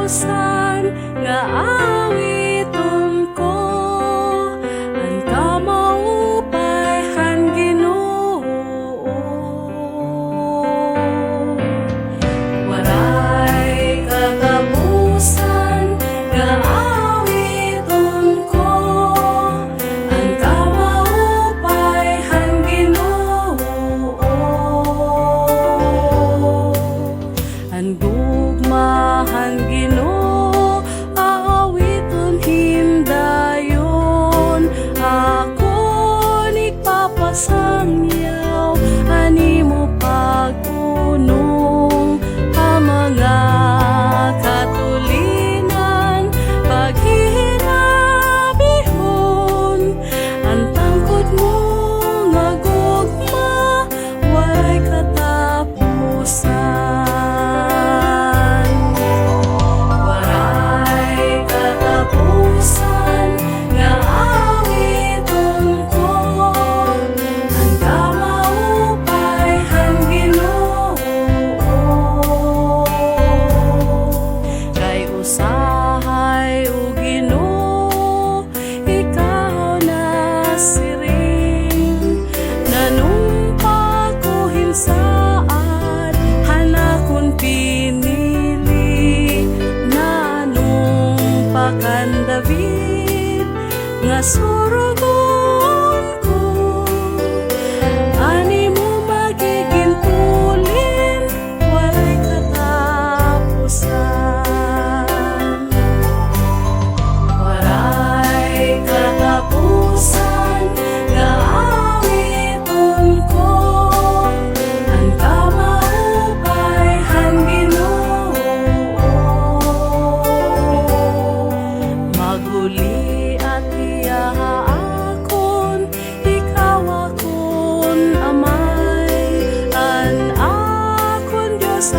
katapusan nga aawiton ko, ang kamaupay han Ginoo. Waray katapusan nga aawiton ko, ang kamaupay han Ginoo. Ang gugma han Ginoo, aawiton hindayon. Akon igpapasangyaw, animo pag-unong, ang mga katulinan, paghihinabihon. Ang tangkod mo nga gugma, waray katapusan. Waray katapusan nga aawiton ko, ang kamaupay han Ginoo. Kay usahay o Ginoo, Ikaw nasiring. Nanumpa ko saad, hanakon pinili. Nanumpa kan David, nga suruguon ko, animo magigin tulin, waray katapusan. Waray katapusan nga aawiton ko, ang kamaupay han Ginoo. Maguliat Hiya Akon, Ikaw Akon Amay, an akon Diyos